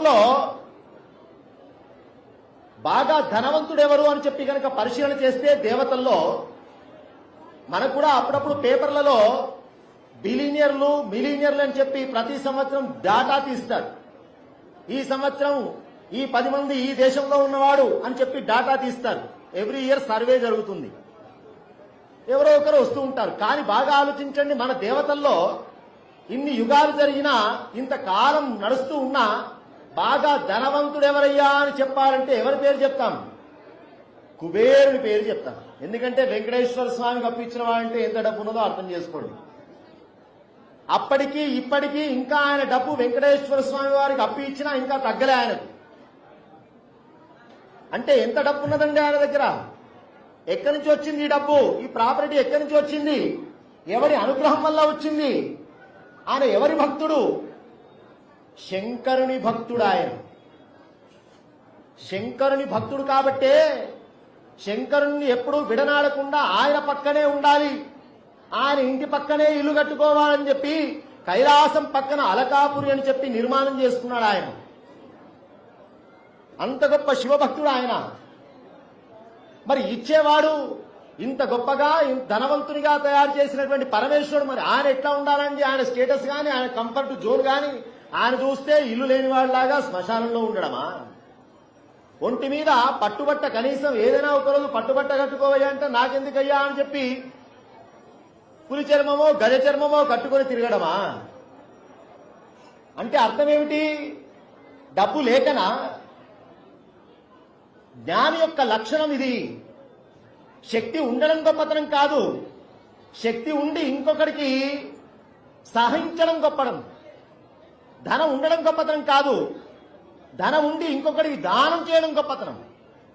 దేవతల్లో బాగా ధనవంతుడు ఎవరు అని చెప్పి కనుక పరిశీలన చేస్తే దేవతల్లో మనకు కూడా అప్పుడప్పుడు పేపర్లలో బిలినియర్లు మిలీనియర్లు అని చెప్పి ప్రతి సంవత్సరం డాటా తీస్తారు. ఈ సంవత్సరం ఈ 10 మంది ఈ దేశంలో ఉన్నవాడు అని చెప్పి డాటా తీస్తారు. ఎవ్రీ ఇయర్ సర్వే జరుగుతుంది. ఎవరో ఒకరు వస్తూ ఉంటారు. కానీ బాగా ఆలోచించండి, మన దేవతల్లో ఇన్ని యుగాలు జరిగినా ఇంతకాలం నడుస్తూ ఉన్నా బాగా ధనవంతుడు ఎవరయ్యా అని చెప్పాలంటే ఎవరి పేరు చెప్తాం? కుబేరుని పేరు చెప్తాం. ఎందుకంటే వెంకటేశ్వర స్వామికి అప్పించిన వాడంటే ఎంత డబ్బు ఉన్నదో అర్థం చేసుకోండి. అప్పటికీ ఇప్పటికీ ఇంకా ఆయన డబ్బు వెంకటేశ్వర స్వామి వారికి అప్పి ఇచ్చినా ఇంకా తగ్గలే ఆయనకు. అంటే ఎంత డబ్బు ఉన్నదండి ఆయన దగ్గర? ఎక్కడి నుంచి వచ్చింది ఈ డబ్బు? ఈ ప్రాపర్టీ ఎక్కడి నుంచి వచ్చింది? ఎవరి అనుగ్రహం వల్ల వచ్చింది? ఆయన ఎవరి భక్తుడు? శంకరుని భక్తుడు ఆయన. శంకరుని భక్తుడు కాబట్టే శంకరుణ్ణి ఎప్పుడూ విడనాడకుండా ఆయన పక్కనే ఉండాలి, ఆయన ఇంటి పక్కనే ఇల్లు కట్టుకోవాలని చెప్పి కైలాసం పక్కన అలకాపురి అని చెప్పి నిర్మాణం చేసుకున్నాడు ఆయన. అంత గొప్ప శివభక్తుడు ఆయన. మరి ఇచ్చేవాడు ఇంత గొప్పగా ధనవంతునిగా తయారు చేసినటువంటి పరమేశ్వరుడు మరి ఆయన ఎట్లా ఉండాలండి? ఆయన స్టేటస్ గాని, ఆయన కంఫర్ట్ జోన్ గాని ఆయన చూస్తే ఇల్లు లేని వాళ్ళలాగా శ్మశానంలో ఉండడమా? ఒంటి మీద పట్టుబట్ట, కనీసం ఏదైనా ఒకరోజు పట్టుబట్ట కట్టుకోవయ్యా అంటే నాకెందుకయ్యా అని చెప్పి పులి చర్మమో గజ చర్మమో కట్టుకొని తిరగడమా? అంటే అర్థం ఏమిటి? డబ్బు లేకనా? జ్ఞాని యొక్క లక్షణం ఇది. శక్తి ఉండడం గొప్పతనం కాదు, శక్తి ఉండి ఇంకొకరికి సహించడం గొప్పడం. ధనం ఉండడం గొప్పతనం కాదు, ధనం ఉండి ఇంకొకరికి దానం చేయడం గొప్పతనం.